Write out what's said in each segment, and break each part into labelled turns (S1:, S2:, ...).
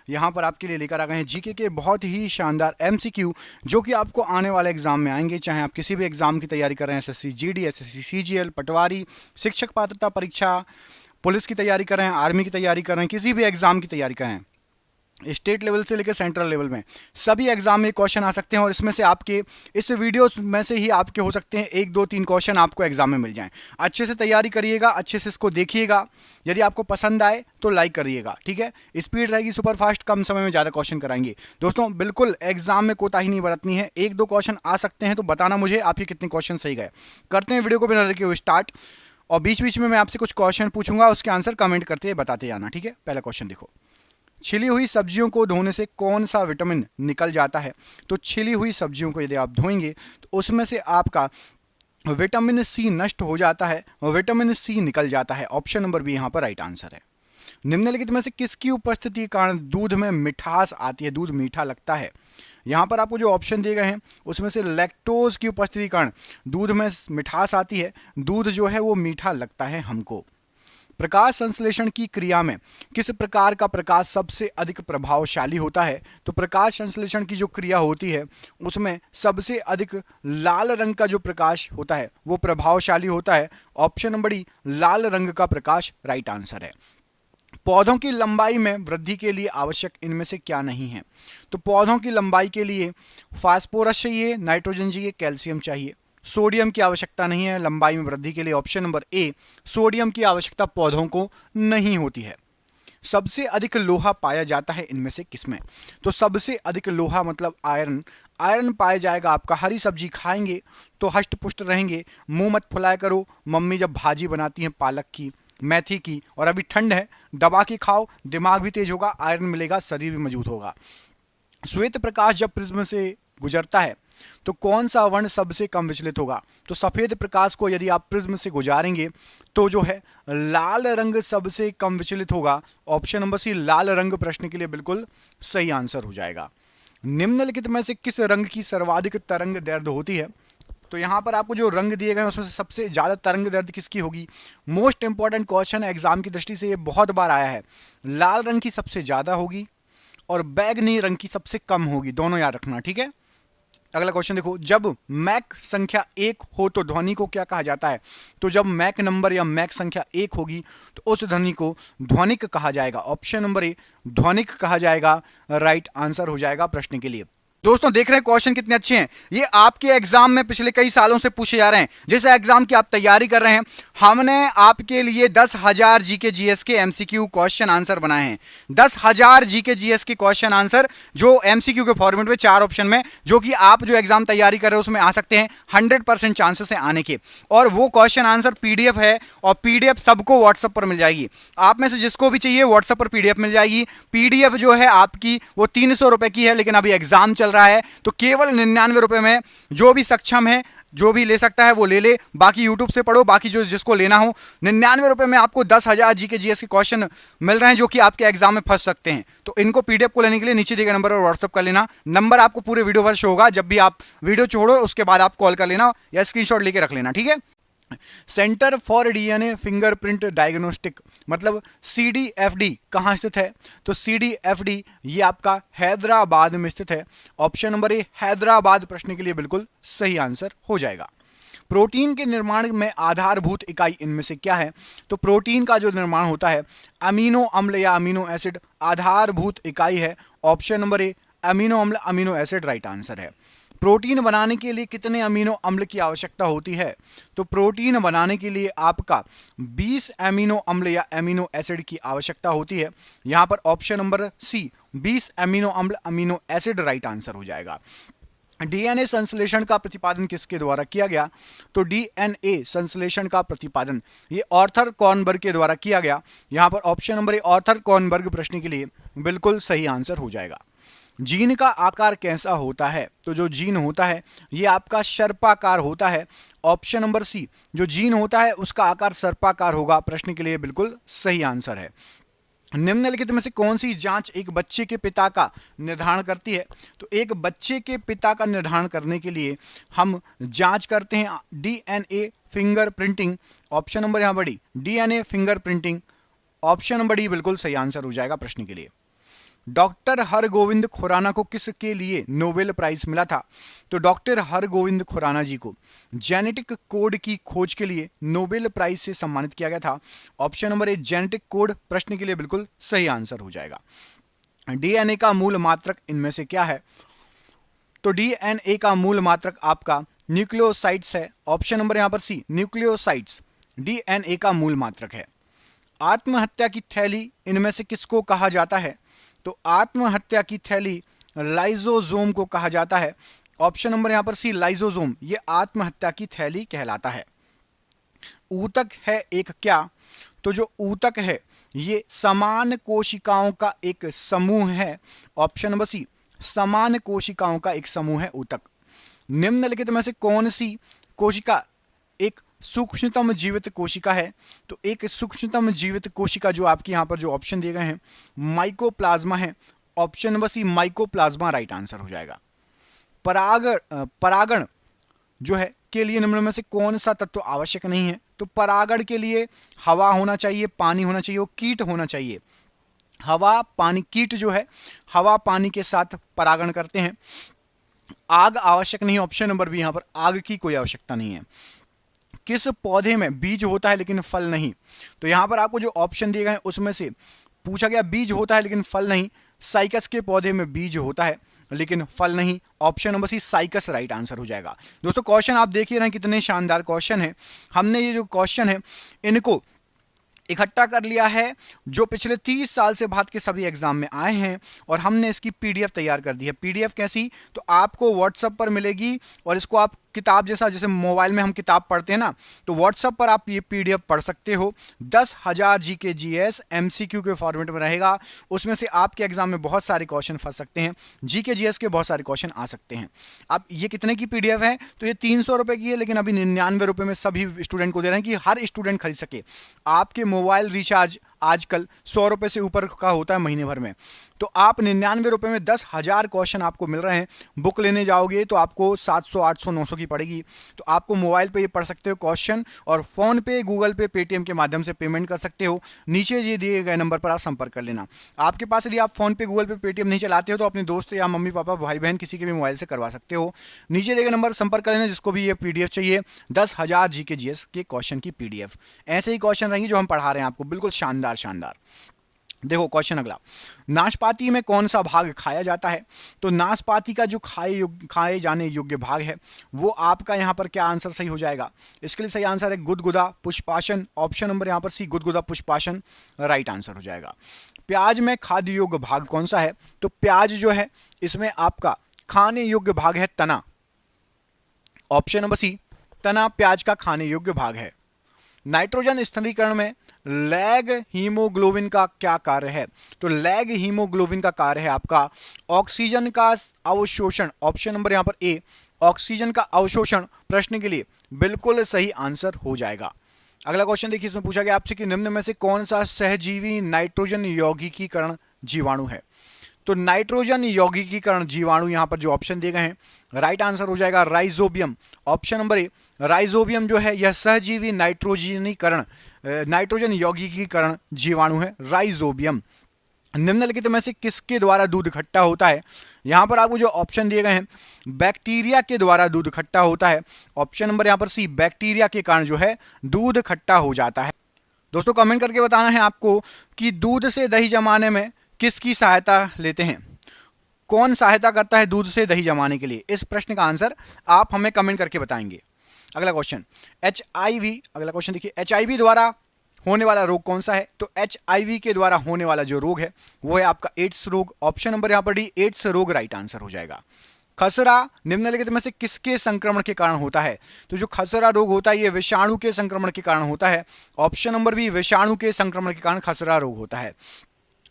S1: यहाँ पर आपके लिए लेकर आ गए हैं जीके के बहुत ही शानदार एमसीक्यू, जो कि आपको आने वाले एग्जाम में आएंगे। चाहे आप किसी भी एग्जाम की तैयारी कर रहे हैं, एसएससी जीडी, एसएससी सीजीएल, पटवारी, शिक्षक पात्रता परीक्षा, पुलिस की तैयारी कर रहे हैं, आर्मी की तैयारी कर रहे हैं, किसी भी एग्जाम की तैयारी कर रहे हैं, स्टेट लेवल से लेकर सेंट्रल लेवल में सभी एग्जाम में क्वेश्चन आ सकते हैं। और इसमें से आपके इस वीडियो में से ही आपके हो सकते हैं 1 2 3 क्वेश्चन आपको एग्जाम में मिल जाएं। अच्छे से तैयारी करिएगा, अच्छे से इसको देखिएगा। यदि आपको पसंद आए तो लाइक करिएगा, ठीक है। स्पीड रहेगी सुपर फास्ट, कम समय में ज़्यादा क्वेश्चन कराएंगे। दोस्तों बिल्कुल एग्जाम में कोताही नहीं बरतनी है। 1 2 क्वेश्चन आ सकते हैं तो बताना मुझे आपके कितने क्वेश्चन सही गए। करते हैं वीडियो को बिना रुके हुए स्टार्ट, और बीच बीच में मैं आपसे कुछ क्वेश्चन पूछूंगा, उसके आंसर कमेंट करते बताते जाना, ठीक है। पहला क्वेश्चन देखो, छिली हुई सब्जियों को धोने से कौन सा विटामिन निकल जाता है? तो छिली हुई सब्जियों को यदि आप धोएंगे तो उसमें से आपका विटामिन सी नष्ट हो जाता है और विटामिन सी निकल जाता है। ऑप्शन नंबर बी यहाँ पर राइट आंसर है। निम्नलिखित में से किसकी उपस्थिति के कारण दूध में मिठास आती है, दूध मीठा लगता है? यहाँ पर आपको जो ऑप्शन दिए गए हैं उसमें से लैक्टोज की उपस्थिति के कारण दूध में मिठास आती है, दूध जो है वो मीठा लगता है हमको। प्रकाश संश्लेषण की क्रिया में किस प्रकार का प्रकाश सबसे अधिक प्रभावशाली होता है? तो प्रकाश संश्लेषण की जो क्रिया होती है उसमें सबसे अधिक लाल रंग का जो प्रकाश होता है वो प्रभावशाली होता है। ऑप्शन नंबर डी लाल रंग का प्रकाश राइट आंसर है। पौधों की लंबाई में वृद्धि के लिए आवश्यक इनमें से क्या नहीं है? तो पौधों की लंबाई के लिए फास्फोरस चाहिए, नाइट्रोजन चाहिए, कैल्शियम चाहिए। सोडियम की आवश्यकता नहीं है लंबाई में वृद्धि के लिए। ऑप्शन नंबर ए सोडियम की आवश्यकता पौधों को नहीं होती है। सबसे अधिक लोहा पाया जाता है इनमें से किसमें? तो सबसे अधिक लोहा मतलब आयरन, आयरन पाया जाएगा आपका, हरी सब्जी खाएंगे तो हष्ट पुष्ट रहेंगे। मुंह मत फुलाया करो, मम्मी जब भाजी बनाती हैं पालक की, मेथी की, और अभी ठंड है, दबा के खाओ, दिमाग भी तेज होगा, आयरन मिलेगा, शरीर भी मजबूत होगा। श्वेत प्रकाश जब प्रिज्म से गुजरता है तो कौन सा वर्ण सबसे कम विचलित होगा? तो सफेद प्रकाश को यदि आप प्रिज्म से गुजारेंगे तो जो है लाल रंग सबसे कम विचलित होगा। ऑप्शन नंबर सी लाल रंग प्रश्न के लिए बिल्कुल सही आंसर हो जाएगा। निम्नलिखित में से किस रंग की सर्वाधिक तरंग दैर्ध्य होती है? तो यहां पर आपको जो रंग दिए गए हैं उसमें से सबसे ज्यादा तरंग दैर्ध्य किसकी होगी? मोस्ट इंपॉर्टेंट क्वेश्चन है एग्जाम की दृष्टि से, ये बहुत बार आया है। लाल रंग की सबसे ज्यादा होगी और बैगनी रंग की सबसे कम होगी, दोनों याद रखना, ठीक है। अगला क्वेश्चन देखो, जब मैक संख्या 1 हो तो ध्वनि को क्या कहा जाता है? तो जब मैक नंबर या मैक संख्या 1 होगी तो उस ध्वनि को ध्वनिक कहा जाएगा। ऑप्शन नंबर ए ध्वनिक कहा जाएगा, राइट आंसर हो जाएगा प्रश्न के लिए। दोस्तों देख रहे हैं क्वेश्चन कितने अच्छे हैं, ये आपके एग्जाम में पिछले कई सालों से पूछे जा रहे हैं। जिस एग्जाम की आप तैयारी कर रहे हैं, हमने आपके लिए 10,000 जीके जीएस के एमसीक्यू क्वेश्चन आंसर बनाए हैं। 10,000 जीके जीएस के क्वेश्चन आंसर जो एमसीक्यू के फॉर्मेट में 4 ऑप्शन में, जो कि आप जो एग्जाम तैयारी कर रहे हो उसमें आ सकते हैं, 100% चांसेस है आने के। और वो क्वेश्चन आंसर पीडीएफ है, और पीडीएफ सबको व्हाट्सएप पर मिल जाएगी। आप में से जिसको भी चाहिए व्हाट्सएप पर पीडीएफ मिल जाएगी। पीडीएफ जो है आपकी वो 300 रुपए की है, लेकिन अभी एग्जाम चल रहा है तो केवल 99 रुपए में जो भी सक्षम है, जो भी ले सकता है वो ले ले, बाकी यूट्यूब से पढ़ो, बाकी जो जिसको लेना हो। 99 रुपए में आपको 10,000 जीके जीएस के क्वेश्चन मिल रहे हैं जो कि आपके एग्जाम में फंस सकते हैं। तो इनको पीडीएफ को लेने के लिए नीचे दिए गए नंबर पर व्हाट्सएप कर लेना। नंबर आपको पूरे वीडियो पर शो होगा, जब भी आप वीडियो छोड़ो उसके बाद आप कॉल कर लेना या स्क्रीनशॉट लेके रख लेना, ठीक है। Centre for DNA fingerprint diagnostic मतलब सीडीएफडी कहाँ स्थित है? तो सीडीएफडी ये आपका हैदराबाद में स्थित है। ऑप्शन नंबर ए हैदराबाद प्रश्न के लिए बिल्कुल सही आंसर हो जाएगा। प्रोटीन के निर्माण में आधारभूत इकाई इनमें से क्या है? तो प्रोटीन का जो निर्माण होता है, अमीनो अम्ल या अमीनो एसिड आधारभूत इकाई है। ऑप्शन नंबर ए अमीनो अम्ल, अमीनो एसिड राइट आंसर है। प्रोटीन बनाने के लिए कितने अमीनो अम्ल की आवश्यकता होती है? तो प्रोटीन बनाने के लिए आपका 20 अमीनो अम्ल या अमीनो एसिड की आवश्यकता होती है। यहां पर ऑप्शन नंबर सी 20 अमीनो अम्ल, अमीनो एसिड राइट आंसर हो जाएगा। डीएनए संश्लेषण का प्रतिपादन किसके द्वारा किया गया? तो डीएनए संश्लेषण का प्रतिपादन ये आर्थर कॉर्नबर्ग के द्वारा किया गया। यहां पर ऑप्शन नंबर ए आर्थर कॉर्नबर्ग प्रश्न के लिए बिल्कुल सही आंसर हो जाएगा। जीन का आकार कैसा होता है? तो जो जीन होता है ये आपका सर्पाकार होता है। ऑप्शन नंबर सी जो जीन होता है उसका आकार सर्पाकार होगा, प्रश्न के लिए बिल्कुल सही आंसर है। निम्नलिखित में से कौन सी जांच एक बच्चे के पिता का निर्धारण करती है? तो एक बच्चे के पिता का निर्धारण करने के लिए हम जांच करते हैं डीएनए फिंगरप्रिंटिंग। ऑप्शन नंबर यहां बड़ी DNA fingerprinting, option number D बिल्कुल सही आंसर हो जाएगा प्रश्न के लिए। डॉक्टर हरगोविंद खुराना को किसके लिए नोबेल प्राइज मिला था? तो डॉक्टर हरगोविंद खुराना जी को जेनेटिक कोड की खोज के लिए नोबेल प्राइज से सम्मानित किया गया था। Option number a genetic code प्रश्न के लिए बिल्कुल सही आंसर हो जाएगा। डीएनए का मूल मात्रक इनमें से क्या है? तो डीएनए का मूल मात्रक आपका न्यूक्लियोसाइड्स है। ऑप्शन नंबर यहां पर सी, न्यूक्लियोसाइड्स डीएनए का मूल मात्रक है। आत्महत्या की थैली इनमें से किसको कहा जाता है? तो आत्महत्या की थैली लाइजोजोम को कहा जाता है। ऑप्शन नंबर यहां पर सी, लाइजोजोम, ये आत्महत्या की थैली कहलाता है। ऊतक है एक क्या? तो जो ऊतक है ये समान कोशिकाओं का एक समूह है। ऑप्शन नंबर सी, समान कोशिकाओं का एक समूह है ऊतक। निम्नलिखित में से कौन सी कोशिका एक सूक्ष्मतम जीवित कोशिका है? तो एक सूक्ष्मतम जीवित कोशिका जो आपकी यहां पर जो ऑप्शन दिए गए हैं माइकोप्लाज्मा है। Option number C, mycoplasma right answer हो जाएगा। परागण जो है के लिए निम्न में से कौन सा तत्व आवश्यक नहीं है? तो परागण के लिए हवा होना चाहिए, पानी होना चाहिए और कीट होना चाहिए। हवा पानी, कीट जो है हवा पानी के साथ परागण करते हैं। आग आवश्यक नहीं, ऑप्शन नंबर बी, यहां पर आग की कोई आवश्यकता नहीं है। किस पौधे में बीज होता है लेकिन फल नहीं? तो यहां पर आपको जो ऑप्शन दिए गए हैं उसमें से पूछा गया बीज होता है लेकिन फल नहीं। साइकस के पौधे में बीज होता है लेकिन फल नहीं। Option number C, cycas right answer हो जाएगा। दोस्तों क्वेश्चन आप देख ही रहे हैं कितने शानदार क्वेश्चन है। हमने ये जो क्वेश्चन है इनको इकट्ठा कर लिया है जो पिछले 30 साल से भारत के सभी एग्जाम में आए हैं और हमने इसकी पीडीएफ तैयार कर दी है। पीडीएफ कैसी? तो आपको व्हाट्सएप पर मिलेगी और इसको आप किताब जैसे मोबाइल में हम किताब पढ़ते हैं ना, तो व्हाट्सएप पर आप ये पीडीएफ पढ़ सकते हो। 10,000 जीके जीएस एमसीक्यू के फॉर्मेट में रहेगा। उसमें से आपके एग्जाम में बहुत सारे क्वेश्चन फंस सकते हैं, जीके जीएस के बहुत सारे क्वेश्चन आ सकते हैं। अब ये कितने की पीडीएफ है? तो ये 300 रुपए की है, लेकिन अभी 99 रुपए में सभी स्टूडेंट को दे रहे हैं कि हर स्टूडेंट खरीद सके। आपके मोबाइल रिचार्ज आजकल 100 रुपए से ऊपर का होता है महीने भर में, तो आप 99 रुपए में 10,000 क्वेश्चन आपको मिल रहे हैं। बुक लेने जाओगे तो आपको 700, 800, 900 की पड़ेगी। तो आपको मोबाइल पे ये पढ़ सकते हो क्वेश्चन और फोन पे, गूगल पे, पेटीएम के माध्यम से पेमेंट कर सकते हो। नीचे ये दिए गए नंबर पर आप संपर्क कर लेना। आपके पास यदि आप फोन पे, गूगल पे, पेटीएम नहीं चलाते हो तो अपने दोस्त या मम्मी पापा, भाई बहन किसी के भी मोबाइल से करवा सकते हो। नीचे दिए गए नंबर संपर्क कर लेना जिसको भी ये पीडीएफ चाहिए। 10,000 जीके जीएस के क्वेश्चन की पीडीएफ। ऐसे ही क्वेश्चन रहेंगे जो हम पढ़ा रहे हैं आपको, बिल्कुल शानदार शानदार। देखो क्वेश्चन अगला, नाशपाती में कौन सा भाग खाया जाता है? तो नाशपाती का जो खाए जाने योग्य भाग है वो आपका यहां पर क्या आंसर सही हो जाएगा? इसके लिए सही आंसर है गुदगुदा पुष्पाशन। ऑप्शन नंबर यहां पर सी, गुदगुदा पुष्पाशन राइट आंसर हो जाएगा। प्याज में खाद्य योग्य भाग कौन सा है? तो प्याज जो है इसमें आपका खाने योग्य भाग है तना। ऑप्शन नंबर सी, तना प्याज का खाने योग्य भाग है। नाइट्रोजन स्थिरीकरण में लैग हीमोग्लोबिन का क्या कार्य है? तो लैग हीमोग्लोबिन का कार्य है आपका ऑक्सीजन का अवशोषण। ऑप्शन नंबर यहां पर ए, ऑक्सीजन का अवशोषण प्रश्न के लिए बिल्कुल सही आंसर हो जाएगा। अगला क्वेश्चन देखिए, इसमें पूछा गया आपसे कि निम्न में से कौन सा सहजीवी नाइट्रोजन यौगिकीकरण जीवाणु है? तो नाइट्रोजन यौगिकीकरण जीवाणु यहां पर जो ऑप्शन दिए गए हैं राइट आंसर हो जाएगा राइजोबियम। ऑप्शन नंबर ए, राइजोबियम जो है यह सहजीवी नाइट्रोजन यौगिकीकरण जीवाणु है राइजोबियम। निम्नलिखित में से किसके द्वारा दूध इकट्ठा होता है? यहां पर आपको जो ऑप्शन दिए गए हैं बैक्टीरिया के द्वारा दूध इकट्ठा होता है। ऑप्शन नंबर यहां पर सी, बैक्टीरिया के कारण जो है दूध खट्टा हो जाता है। दोस्तों कमेंट करके बताना है आपको कि दूध से दही जमाने में किसकी सहायता लेते हैं? कौन सहायता करता है दूध से दही जमाने के लिए? इस प्रश्न का आंसर आप हमें कमेंट करके बताएंगे। अगला क्वेश्चन, HIV। अगला क्वेश्चन देखिए, HIV द्वारा होने वाला रोग कौन सा है? तो HIV के द्वारा होने वाला जो रोग है वो है आपका एड्स रोग। ऑप्शन नंबर यहां पर डी, एड्स रोग राइट आंसर हो जाएगा। खसरा निम्नलिखित में से किसके संक्रमण के कारण होता है? तो जो खसरा रोग होता है ये विषाणु के संक्रमण के कारण होता है। ऑप्शन नंबर बी, विषाणु के संक्रमण के कारण खसरा रोग होता है।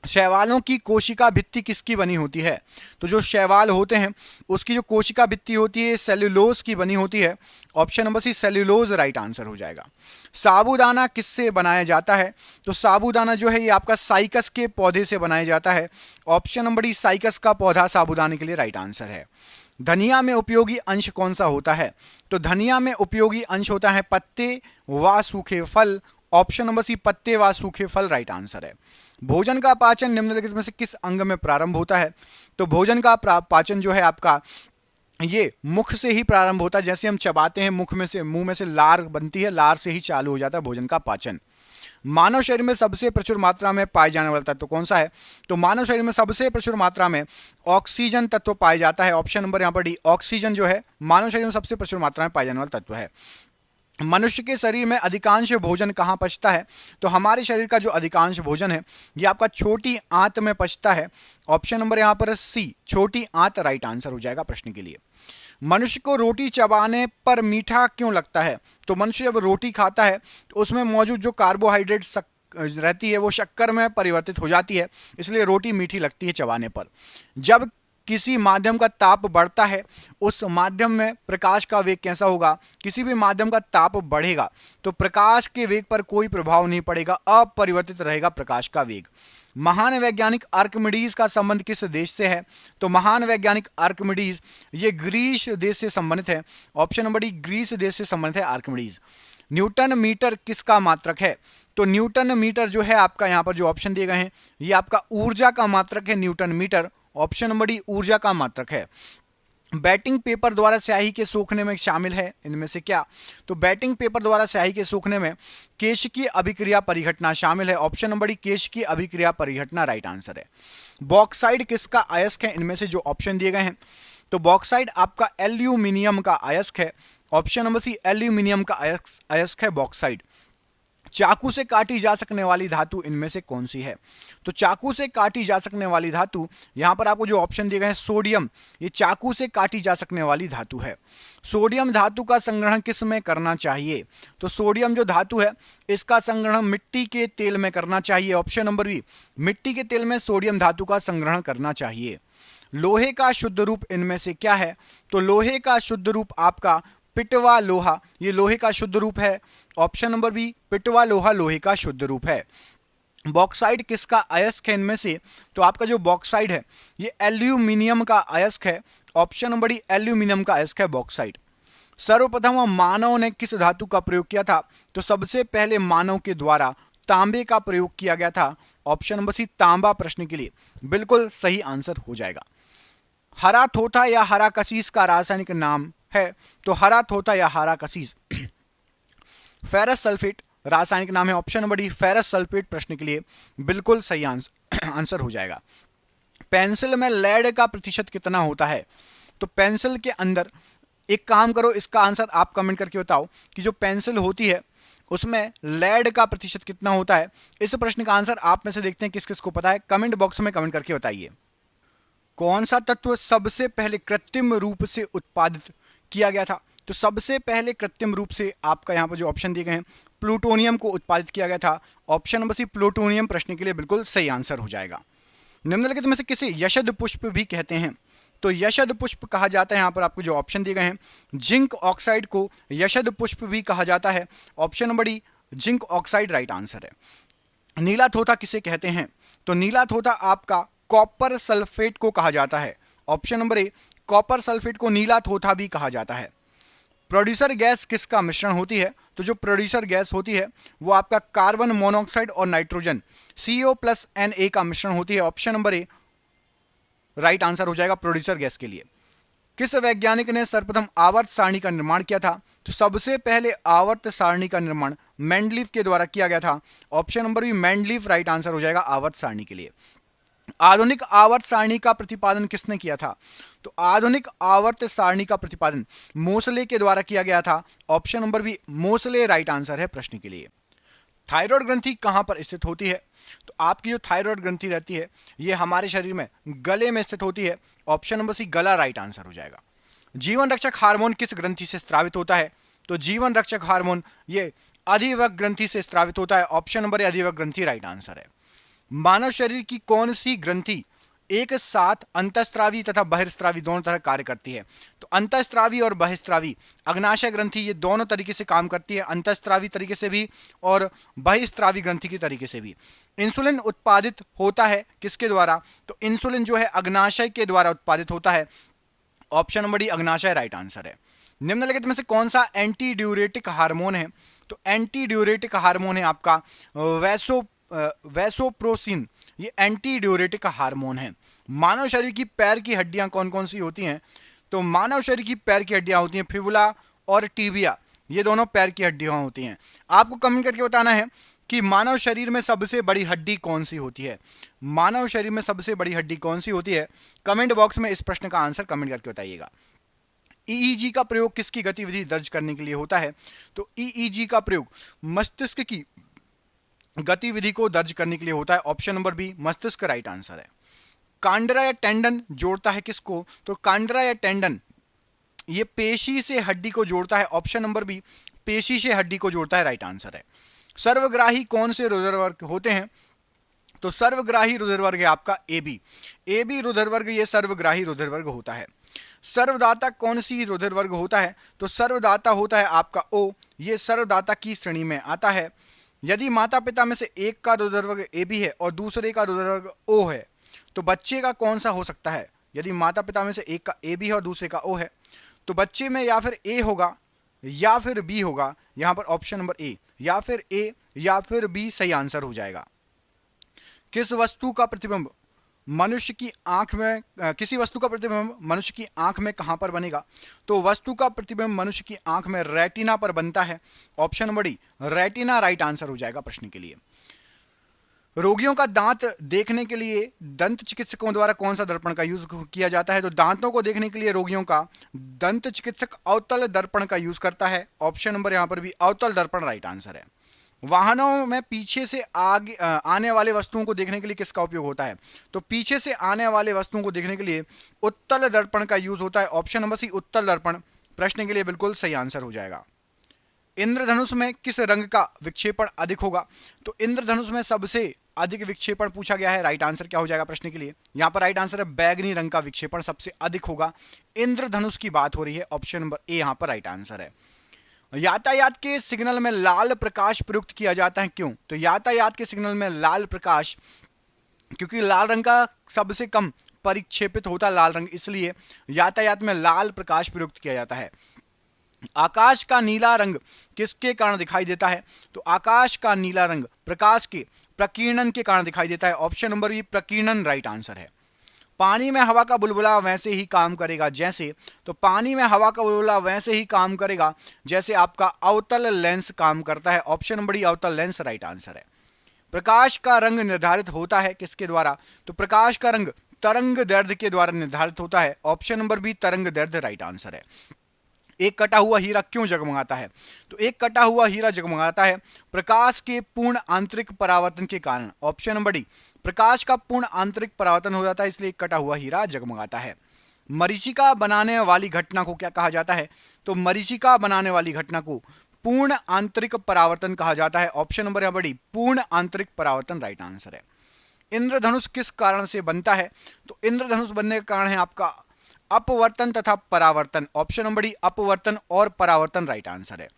S1: शैवालों की कोशिका भित्ति किसकी बनी होती है? तो जो शैवाल होते हैं उसकी जो कोशिका भित्ति होती है सेल्यूलोज की बनी होती है। Option number C, cellulose right answer हो जाएगा। साबूदाना किससे बनाया जाता है? तो साबूदाना जो है ये आपका साइकस के पौधे से बनाया जाता है। ऑप्शन नंबर डी, साइकस का पौधा साबूदाने के लिए राइट आंसर है। धनिया में उपयोगी अंश कौन सा होता है? तो धनिया में उपयोगी अंश होता है पत्ते व सूखे फल। ऑप्शन नंबर सी, पत्ते व सूखे फल राइट आंसर है। भोजन का पाचन निम्नलिखित में से किस अंग में प्रारंभ होता है? तो भोजन का पाचन जो है आपका ये मुख से ही प्रारंभ होता है। जैसे हम चबाते हैं मुख में से, मुंह में से लार बनती है, लार से ही चालू हो जाता है भोजन का पाचन। मानव शरीर में सबसे प्रचुर मात्रा में पाए जाने वाला तत्व कौन सा है? तो मानव शरीर में सबसे प्रचुर मात्रा में ऑक्सीजन तत्व पाया जाता है। ऑप्शन नंबर यहाँ पर डी, ऑक्सीजन जो है मानव शरीर में सबसे प्रचुर मात्रा में पाया जाने वाला तत्व है। मनुष्य के शरीर में अधिकांश भोजन कहाँ पचता है? तो हमारे शरीर का जो अधिकांश भोजन है ये आपका छोटी आंत में पचता है। ऑप्शन नंबर यहाँ पर सी, छोटी आंत राइट आंसर हो जाएगा प्रश्न के लिए। मनुष्य को रोटी चबाने पर मीठा क्यों लगता है? तो मनुष्य जब रोटी खाता है तो उसमें मौजूद जो कार्बोहाइड्रेट रहती है वो शक्कर में परिवर्तित हो जाती है, इसलिए रोटी मीठी लगती है चबाने पर। जब किसी माध्यम का ताप बढ़ता है उस माध्यम में प्रकाश का वेग कैसा होगा? किसी भी माध्यम का ताप बढ़ेगा तो प्रकाश के वेग पर कोई प्रभाव नहीं पड़ेगा, अपरिवर्तित रहेगा प्रकाश का वेग। महान वैज्ञानिक आर्किमिडीज का संबंध किस देश से है? तो महान वैज्ञानिक आर्किमिडीज ये ग्रीस देश से संबंधित है। ऑप्शन नंबर डी, ग्रीस देश से संबंधित है आर्किमिडीज। न्यूटन मीटर किसका मात्रक है? तो न्यूटन मीटर जो है आपका यहाँ पर जो ऑप्शन दिए गए हैं ये आपका ऊर्जा का मात्रक है newton metre. Option number D, ऊर्जा का मात्रक है। बैटिंग पेपर द्वारा स्याही के सूखने में शामिल है इनमें से क्या? तो बैटिंग पेपर द्वारा स्याही के सूखने में केशिकीय अभिक्रिया परिघटना शामिल है। ऑप्शन नंबर डी, केशिकीय अभिक्रिया परिघटना राइट आंसर है। बॉक्साइड किसका अयस्क है? इनमें से जो ऑप्शन दिए गए हैं तो बॉक्साइड आपका एल्यूमिनियम का अयस्क है। ऑप्शन नंबर सी, एल्यूमिनियम का अयस्क है बॉक्साइड। चाकू से काटी जा सकने वाली धातु इनमें से कौन सी है? तो चाकू से काटी जा सकने वाली धातु यहां पर आपको जो ऑप्शन दिए गए हैं सोडियम, ये चाकू से काटी जा सकने वाली धातु है। सोडियम धातु का संग्रहण किस में करना चाहिए? तो सोडियम जो धातु है इसका संग्रहण मिट्टी के तेल में करना चाहिए। ऑप्शन नंबर बी, मिट्टी के तेल में सोडियम धातु का संग्रहण करना चाहिए। लोहे का शुद्ध रूप इनमें से क्या है? तो लोहे का शुद्ध रूप आपका पिटवा लोहा, ये लोहे का शुद्ध रूप है। ऑप्शन नंबर बी, पिटवा लोहा लोहे का शुद्ध रूप है। बॉक्साइड किसका अयस्क है इनमें से? तो आपका जो बॉक्साइड है ये एल्यूमिनियम का अयस्क है। ऑप्शन नंबर डी, एल्यूमिनियम का अयस्क है बॉक्साइड। सर्वप्रथम मानव ने किस धातु का प्रयोग किया था? तो सबसे पहले मानव के द्वारा तांबे का प्रयोग किया गया था। ऑप्शन नंबर सी, तांबा प्रश्न के लिए बिल्कुल सही आंसर हो जाएगा। हरा थोथा या हरा कसीस का रासायनिक नाम है? तो हरा थोथा या हरा कसीस फेरस सल्फेट रासायनिक नाम है। Option number D, ferrous sulphate प्रश्न के लिए बिल्कुल सही आंसर हो जाएगा। पेंसिल में लेड का प्रतिशत कितना होता है? तो पेंसिल के अंदर एक काम करो, इसका आंसर आप कमेंट करके बताओ कि जो पेंसिल होती है उसमें लेड का प्रतिशत कितना होता है। इस प्रश्न का आंसर आप में से देखते हैं किस किस को पता है, कमेंट बॉक्स में कमेंट करके बताइए। कौन सा तत्व सबसे पहले कृत्रिम रूप से उत्पादित किया गया था? तो सबसे पहले कृत्रिम रूप से आपका यहाँ पर जो ऑप्शन दिए गए हैं प्लूटोनियम को उत्पादित किया गया था। ऑप्शन नंबर सी, प्लूटोनियम प्रश्न के लिए बिल्कुल सही आंसर हो जाएगा। निम्नलिखित में से किसे यशद पुष्प भी कहते हैं? तो यशद पुष्प कहा जाता है, यहाँ पर आपको जो ऑप्शन दिए गए हैं जिंक ऑक्साइड को यशद पुष्प भी कहा जाता है। Option number D, zinc oxide right answer है। नीला थोथा किसे कहते हैं? तो नीला थोथा आपका कॉपर सल्फेट को कहा जाता है। ऑप्शन नंबर ए, कॉपर सल्फेट को नीला थोथा भी कहा जाता है। प्रोड्यूसर गैस किसका मिश्रण होती है? तो जो प्रोड्यूसर गैस होती है वो आपका कार्बन मोनोऑक्साइड और नाइट्रोजन CO+Na का मिश्रण होती है। ऑप्शन नंबर ए राइट आंसर हो जाएगा प्रोड्यूसर गैस के लिए। किस वैज्ञानिक ने सर्वप्रथम आवर्त सारणी का निर्माण किया था? तो सबसे पहले आवर्त सारणी का निर्माण मेंडलीफ के द्वारा किया गया था। Option number B, Mendeleev right answer हो जाएगा आवर्त सारणी के लिए। आधुनिक आवर्त सारणी का प्रतिपादन किसने किया था? तो आधुनिक आवर्त सारणी का प्रतिपादन मोसले के द्वारा किया गया था। Option number B, Mosle right answer है प्रश्न के लिए। थायराइड ग्रंथि कहां पर स्थित होती है? तो आपकी जो थायराइड ग्रंथि रहती है ये हमारे शरीर में गले में स्थित होती है। ऑप्शन नंबर सी, गला राइट आंसर हो जाएगा। जीवन रक्षक हार्मोन किस ग्रंथि से स्रावित होता है? तो जीवन रक्षक हार्मोन ये अधिवक्र ग्रंथि से स्रावित होता है। ऑप्शन नंबर ए, अधिवक्र ग्रंथि राइट आंसर है। मानव शरीर की कौन सी ग्रंथि एक साथ अंतःस्रावी तथा बहिर्स्रावी दोनों तरह कार्य करती है? तो अंतःस्रावी और बहिर्स्रावी अग्नाशय ग्रंथि ये दोनों तरीके से काम करती है, अंतःस्रावी तरीके से भी और बहिर्स्रावी ग्रंथि की तरीके से भी। इंसुलिन उत्पादित होता है किसके द्वारा? तो इंसुलिन जो है अग्नाशय के द्वारा उत्पादित होता है। ऑप्शन नंबर डी, अग्नाशय राइट आंसर है। निम्नलिखित में से कौन सा एंटी ड्यूरेटिक हार्मोन है? तो एंटी ड्यूरेटिक हार्मोन है आपका वैसोप्रोसिन ये एंटी ड्यूरेटिक हार्मोन है। मानव शरीर की पैर की हड्डियां कौन कौन सी होती हैं? तो मानव शरीर की पैर की हड्डियां होती हैं फिबुला और टीबिया, ये दोनों पैर की हड्डियां होती हैं। आपको कमेंट करके बताना है कि मानव शरीर में सबसे बड़ी हड्डी कौन सी होती है। मानव शरीर में सबसे बड़ी हड्डी कौन सी होती है? कमेंट बॉक्स में इस प्रश्न का आंसर कमेंट करके बताइएगा। ईईजी का प्रयोग किसकी गतिविधि दर्ज करने के लिए होता है? तो ईईजी का प्रयोग मस्तिष्क की गतिविधि को दर्ज करने के लिए होता है। ऑप्शन नंबर बी मस्तिष्क राइट आंसर है। कांडरा या टेंडन जोड़ता है किसको? तो कांडरा या टेंडन ये पेशी से हड्डी को जोड़ता है। ऑप्शन नंबर बी पेशी से हड्डी को जोड़ता है, राइट आंसर है। सर्वग्राही कौन से रुधिरवर्ग होते हैं? तो सर्वग्राही रुधिरवर्ग है आपका एबी। एबी रुधिरवर्ग ये सर्वग्राही रुधिरवर्ग होता है। सर्वदाता कौन सी रुधिरवर्ग होता है? तो सर्वदाता होता है आपका ओ, ये सर्वदाता की श्रेणी में आता है। यदि माता पिता में से एक का रुधिरवर्ग एबी है और दूसरे का रुधिरवर्ग ओ है तो बच्चे का कौन सा हो सकता है? यदि माता पिता में से एक का ए बी है और दूसरे का ओ है तो बच्चे में या फिर ए होगा या फिर बी होगा। यहां पर ऑप्शन नंबर ए या फिर ए या फिर बी सही आंसर हो जाएगा। किस वस्तु का प्रतिबिंब मनुष्य की आंख में किसी वस्तु का प्रतिबिंब मनुष्य की आंख में कहां पर बनेगा? तो वस्तु का प्रतिबिंब मनुष्य की आंख में रेटिना पर बनता है। Option number D retina right answer हो जाएगा प्रश्न के लिए। रोगियों का दांत देखने के लिए दंत चिकित्सकों द्वारा कौन सा दर्पण का यूज किया जाता है? तो दांतों को देखने के लिए रोगियों का दंत चिकित्सक अवतल दर्पण का यूज करता है। ऑप्शन नंबर यहां पर भी अवतल दर्पण राइट आंसर है। वाहनों में पीछे से आगे आने वाले वस्तुओं को देखने के लिए किसका उपयोग होता है? तो पीछे से आने वाले वस्तुओं को देखने के लिए उत्तल दर्पण का यूज होता है। ऑप्शन नंबर सी उत्तल दर्पण प्रश्न के लिए बिल्कुल सही आंसर हो जाएगा। इंद्रधनुष में किस रंग का विक्षेपण अधिक होगा? तो इंद्रधनुष में सबसे अधिक विक्षेपण पूछा गया है, राइट आंसर क्या हो जाएगा प्रश्न के लिए? यहां पर राइट आंसर है बैगनी रंग का विक्षेपण सबसे अधिक होगा। इंद्रधनुष की बात हो रही है, ऑप्शन नंबर ए यहां पर राइट आंसर है। यातायात के सिग्नल में लाल प्रकाश प्रयुक्त किया जाता है, क्यों? तो यातायात के सिग्नल में लाल प्रकाश क्योंकि लाल रंग का सबसे कम परिक्षेपित होता है लाल रंग, इसलिए यातायात में लाल प्रकाश प्रयुक्त किया जाता है। आकाश का नीला रंग किसके कारण दिखाई देता है? तो आकाश का नीला रंग प्रकाश के प्रकीर्णन के कारण दिखाई देता है। ऑप्शन नंबर बी प्रकीर्णन राइट आंसर है। पानी में हवा का बुलबुला वैसे ही काम करेगा जैसे, तो पानी में हवा का बुलबुला वैसे ही काम करेगा जैसे आपका अवतल लेंस काम करता है। ऑप्शन नंबर डी अवतल लेंस राइट आंसर है। प्रकाश का रंग निर्धारित होता है किसके द्वारा? तो प्रकाश का रंग तरंग दैर्ध्य के द्वारा निर्धारित होता है। ऑप्शन नंबर बी तरंग दैर्ध्य राइट आंसर है। एक कटा हुआ हीरा क्यों जगमगाता है? तो एक कटा हुआ हीरा जगमगाता है प्रकाश के पूर्ण आंतरिक परावर्तन के कारण। ऑप्शन नंबर डी प्रकाश का पूर्ण आंतरिक परावर्तन हो जाता है, इसलिए एक कटा हुआ हीरा जगमगाता है। मरीचिका बनाने वाली घटना को क्या कहा जाता है? तो मरीचिका बनाने वाली घटना को पूर्ण आंतरिक परावर्तन कहा जाता है। ऑप्शन नंबर यहां पर डी पूर्ण आंतरिक परावर्तन राइट आंसर है। इंद्रधनुष किस कारण से बनता है? तो इंद्रधनुष बनने का कारण है आपका अपवर्तन तथा परावर्तन। ऑप्शन नंबर डी अपवर्तन और परावर्तन राइट आंसर है।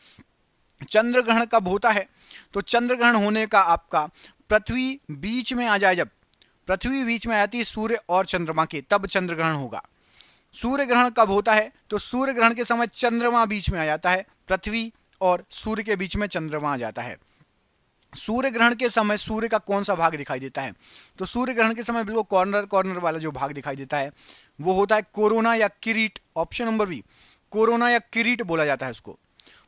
S1: चंद्र ग्रहण कब होता है? तो चंद्र ग्रहण होने का आपका पृथ्वी बीच में आ जाए, जब पृथ्वी बीच में आती है सूर्य और चंद्रमा के, तब चंद्र ग्रहण होगा। सूर्य ग्रहण कब होता है? तो सूर्य ग्रहण के समय चंद्रमा बीच में आ जाता है, पृथ्वी और सूर्य के बीच में चंद्रमा आ जाता है। सूर्य ग्रहण के समय सूर्य का कौन सा भाग दिखाई देता है? तो सूर्य ग्रहण के समय बिल्कुल कॉर्नर कॉर्नर वाला जो भाग दिखाई देता है वो होता है कोरोना या किरीट। ऑप्शन नंबर बी कोरोना या किरीट बोला जाता है उसको।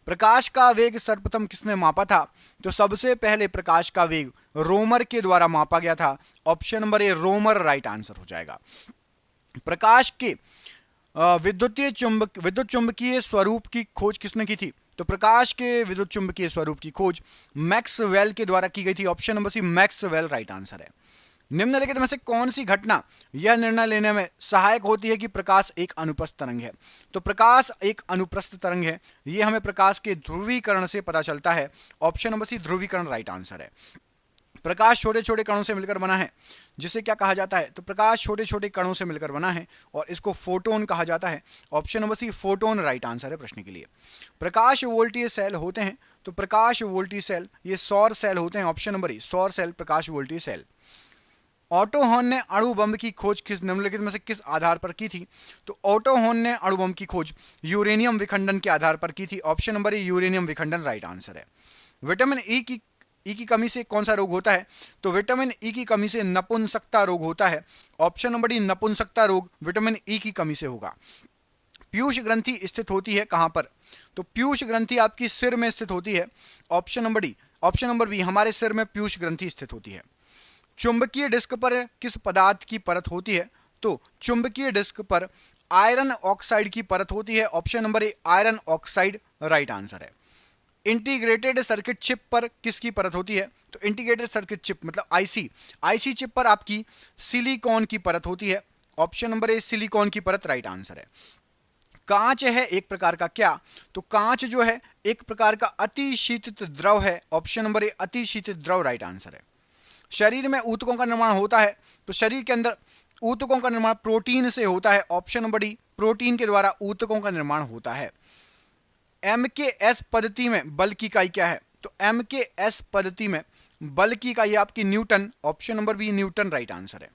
S1: प्रकाश का वेग सर्वप्रथम किसने मापा था? तो सबसे पहले प्रकाश का वेग रोमर के द्वारा मापा गया था। Option number A Romer right answer हो जाएगा। प्रकाश के विद्युत चुंबकीय स्वरूप की खोज किसने की थी? तो प्रकाश के विद्युत चुंबकीय स्वरूप की खोज मैक्सवेल के द्वारा की गई थी। Option number C Maxwell right answer है। निम्नलिखित में से कौन सी घटना यह निर्णय लेने में सहायक होती है कि प्रकाश एक अनुप्रस्थ तरंग है? तो प्रकाश एक अनुप्रस्थ तरंग है, यह हमें प्रकाश के ध्रुवीकरण से पता चलता है। ऑप्शन नंबर सी ध्रुवीकरण राइट आंसर है। प्रकाश छोटे छोटे कणों से मिलकर बना है, जिसे क्या कहा जाता है? तो प्रकाश छोटे छोटे कणों से मिलकर बना है और इसको फोटोन कहा जाता है। Option number C photon right answer है प्रश्न के लिए। प्रकाश वोल्टीय सेल होते हैं, तो प्रकाश वोल्टीय सेल ये सौर सेल होते हैं। ऑप्शन नंबर ए सौर सेल प्रकाश वोल्टीय सेल। ऑटो हॉर्न ने अणु बम की खोज किस निम्नलिखित में से किस आधार पर की थी? तो ऑटो हॉर्न ने अणु बम की खोज यूरेनियम विखंडन के आधार पर की थी। ऑप्शन नंबर ए यूरेनियम विखंडन राइट आंसर है। विटामिन ई की ई की कमी से कौन सा रोग होता है? तो विटामिन ई की कमी से नपुंसकता रोग होता है। ऑप्शन नंबर डी, नपुंसकता रोग विटामिन ई की कमी से होगा। पीयूष ग्रंथि स्थित होती है कहां पर? तो पीयूष ग्रंथि आपकी सिर में स्थित होती है। Option number D. Option number B, हमारे सिर में पीयूष ग्रंथि स्थित होती है। चुंबकीय डिस्क पर किस पदार्थ की परत होती है? तो चुंबकीय डिस्क पर आयरन ऑक्साइड की परत होती है। ऑप्शन नंबर ए, आयरन ऑक्साइड राइट आंसर है। इंटीग्रेटेड सर्किट चिप पर किसकी परत होती है? तो इंटीग्रेटेड सर्किट चिप मतलब आईसी चिप पर आपकी सिलिकॉन की परत होती है। ऑप्शन नंबर ए, सिलिकॉन की परत राइट आंसर है। कांच है एक प्रकार का क्या? तो कांच जो है एक प्रकार का अतिशीतित द्रव है। ऑप्शन नंबर ए, अतिशीतित द्रव राइट आंसर है। शरीर में ऊतकों का निर्माण होता है, तो शरीर के अंदर ऊतकों का निर्माण प्रोटीन से होता है। ऑप्शन नंबर डी, प्रोटीन के द्वारा ऊतकों का निर्माण होता है। एमकेएस पद्धति में बल की इकाई क्या है? तो एमकेएस पद्धति में बल की इकाई आपकी newton. Option number B, newton right answer है।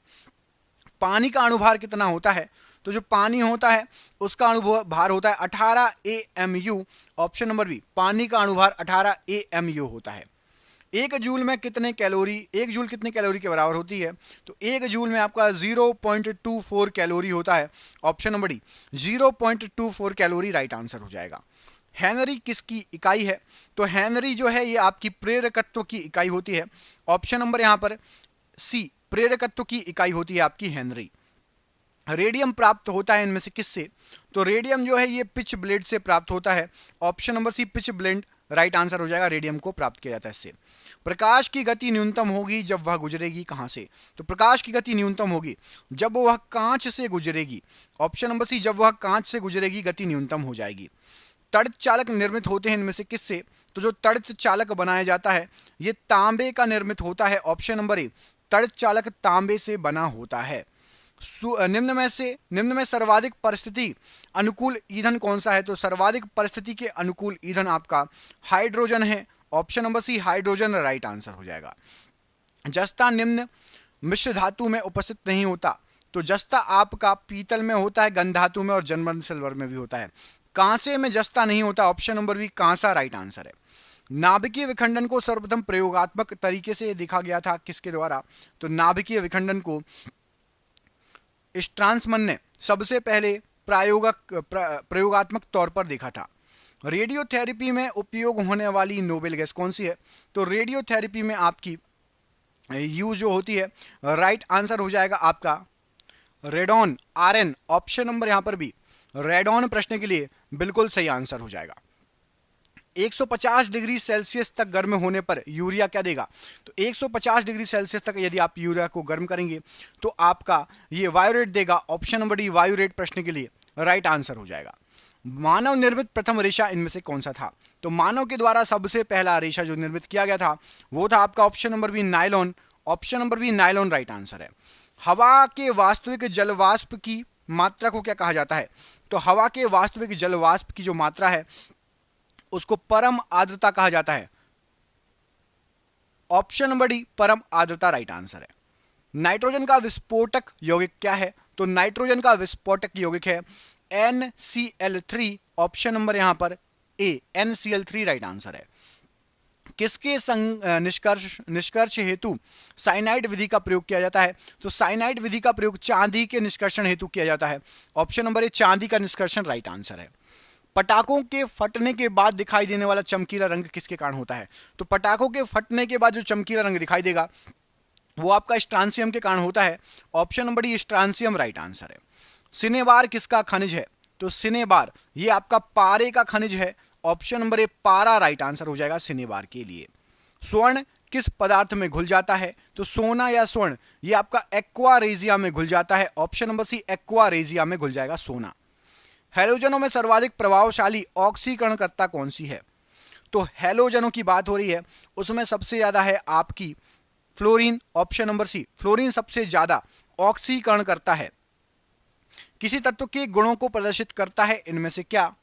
S1: पानी का अणुभार कितना होता है? तो जो पानी होता है उसका अणुभार होता है 18 AMU। ऑप्शन नंबर बी, पानी का अणुभार 18 AMU होता है। एक जूल में कितने कैलोरी, एक जूल कितने कैलोरी के बराबर होती है? तो एक जूल में आपका 0.24 कैलोरी होता है। Option number D, 0.24 calorie right answer हो जाएगा। हेनरी किसकी इकाई है? तो हेनरी जो है ये आपकी प्रेरकत्व की इकाई होती है। ऑप्शन नंबर यहाँ पर सी, प्रेरकत्व की इकाई होती है आपकी हेनरी। रेडियम प्राप्त होता है इनमें से किससे? तो रेडियम जो है ये पिच ब्लेड से प्राप्त होता है। Option number C, pitchblende right answer हो जाएगा। रेडियम को प्राप्त किया जाता है इससे। प्रकाश की गति न्यूनतम होगी जब वह गुजरेगी कहां से? तो प्रकाश की गति न्यूनतम होगी जब वह कांच से गुजरेगी। ऑप्शन नंबर सी, जब वह कांच से गुजरेगी गति न्यूनतम हो जाएगी। तड़ित चालक निर्मित होते हैं इनमें से किससे? तो जो तड़ित चालक बनाया जाता है ये तांबे का निर्मित होता है। ऑप्शन नंबर ए, तड़ित चालक तांबे से बना होता है। निम्न में सर्वाधिक परिस्थिति अनुकूल ईंधन कौन सा है? तो सर्वाधिक परिस्थिति के अनुकूल ईंधन आपका हाइड्रोजन है। Option number C, hydrogen right answer हो जाएगा। जस्ता निम्न मिश्र धातु में उपस्थित नहीं होता। तो जस्ता आपका पीतल में होता है, गंध धातु में और जर्मन सिल्वर में भी होता है। कांसे में जस्ता नहीं होता। ऑप्शन नंबर बी, कांसा राइट आंसर है। नाभिकीय विखंडन को सर्वप्रथम प्रयोगात्मक तरीके से देखा गया था किसके द्वारा? तो नाभिकीय विखंडन को स्ट्रांसमन ने सबसे पहले प्रयोगात्मक तौर पर देखा था। रेडियोथेरेपी में उपयोग होने वाली नोबेल गैस कौन सी है? तो रेडियोथेरेपी में आपकी यूज जो होती है राइट आंसर हो जाएगा आपका रेडॉन, RN। ऑप्शन नंबर यहां पर भी रेडॉन प्रश्न के लिए बिल्कुल सही आंसर हो जाएगा। 150 डिग्री सेल्सियस तक गर्म होने पर यूरिया क्या देगा? तो 150 डिग्री सेल्सियस तक यदि आप यूरिया को गर्म करेंगे तो आपका ये वायुरेट देगा। ऑप्शन नंबर डी, वायुरेट प्रश्न के लिए राइट आंसर हो जाएगा। मानव निर्मित प्रथम रेशा इनमें से कौन सा था? तो मानव के द्वारा सबसे पहला रेशा जो निर्मित किया गया था वो था आपका option number B, nylon. Option number B, nylon right answer है। हवा के वास्तविक जलवाष्प की मात्रा को क्या कहा जाता है? तो हवा के वास्तविक जलवाष्प की जो मात्रा है उसको परम आर्द्रता कहा जाता है। ऑप्शन नंबर डी, परम आर्द्रता राइट आंसर है। नाइट्रोजन का विस्फोटक यौगिक क्या है? तो नाइट्रोजन का विस्फोटक यौगिक है NCl3। ऑप्शन नंबर यहां पर ए, NCl3 राइट आंसर है। किसके निष्कर्ष हेतु साइनाइड विधि का प्रयोग किया जाता है? तो साइनाइड विधि का प्रयोग चांदी के निष्कर्षण हेतु किया जाता है। ऑप्शन नंबर ए, चांदी का निष्कर्षण राइट आंसर है। पटाखों के फटने के बाद दिखाई देने वाला चमकीला रंग किसके कारण होता है? तो पटाखों के फटने के बाद जो चमकीला रंग दिखाई देगा वो आपका स्ट्रांसियम के कारण होता है। Option number D, strontium right answer है। सिनेबार किसका खनिज है? तो सिनेबार ये आपका पारे का खनिज है। ऑप्शन नंबर ए, पारा राइट आंसर हो जाएगा सिनेबार के लिए। स्वर्ण किस पदार्थ में घुल जाता है? तो सोना या स्वर्ण ये आपका एक्वा रेजिया में घुल जाता है। Option number C, aqua regia में घुल जाएगा सोना। हैलोजनों में सर्वाधिक प्रभावशाली ऑक्सीकरणकर्ता कौन सी है? तो हैलोजनों की बात हो रही है उसमें सबसे ज्यादा है आपकी fluorine. Option number C, fluorine सबसे ज्यादा ऑक्सीकरणकर्ता है। किसी तत्व के गुणों को प्रदर्शित करता है इनमें से क्या?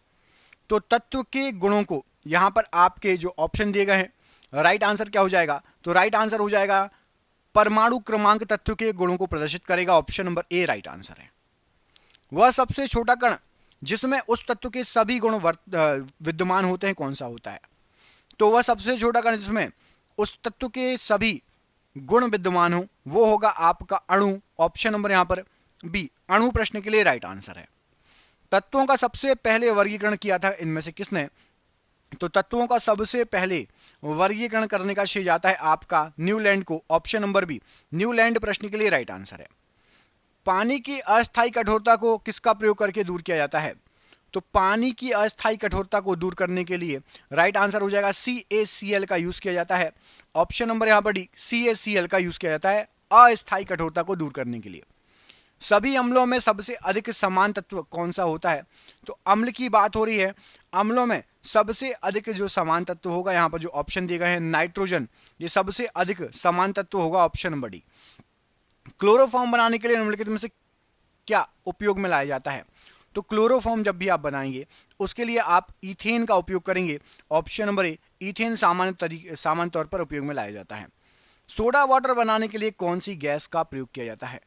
S1: तो तत्व के गुणों को यहां पर आपके जो ऑप्शन दिए गए हैं राइट आंसर क्या हो जाएगा? तो राइट आंसर हो जाएगा परमाणु क्रमांक तत्व के गुणों को प्रदर्शित करेगा। ऑप्शन नंबर ए राइट आंसर है। वह सबसे छोटा कण जिसमें उस तत्व के सभी गुण विद्यमान होते हैं कौन सा होता है? तो वह सबसे छोटा कण जिसमें उस तत्व के सभी गुण विद्यमान हो, वो होगा आपका अणु। ऑप्शन नंबर यहां पर बी, अणु प्रश्न के लिए राइट आंसर है। तत्वों का सबसे पहले वर्गीकरण किया था इनमें से किसने? तो तत्वों का सबसे पहले वर्गीकरण करने का श्रेय जाता है आपका न्यूलैंड को। ऑप्शन नंबर बी, न्यूलैंड प्रश्न के लिए राइट आंसर है। पानी की अस्थायी कठोरता को किसका प्रयोग करके दूर किया जाता है? तो पानी की अस्थायी कठोरता को दूर करने के लिए राइट आंसर हो जाएगा CaCl का यूज किया जाता है। ऑप्शन नंबर यहां पर डी, CaCl का यूज किया जाता है अस्थायी कठोरता को दूर करने के लिए। सभी अम्लों में सबसे अधिक समान तत्व कौन सा होता है? तो अम्ल की बात हो रही है। अम्लों में सबसे अधिक जो समान तत्व होगा, यहां पर जो ऑप्शन दिए गए हैं नाइट्रोजन, ये सबसे अधिक समान तत्व होगा। Option number D. क्लोरोफॉर्म बनाने के लिए निम्नलिखित में से क्या उपयोग में लाया जाता है? तो क्लोरोफॉर्म जब भी आप बनाएंगे उसके लिए आप ईथेन का उपयोग करेंगे। ऑप्शन नंबर ए, ईथेन सामान्य तौर पर उपयोग में लाया जाता है। सोडा वाटर बनाने के लिए कौन सी गैस का प्रयोग किया जाता है?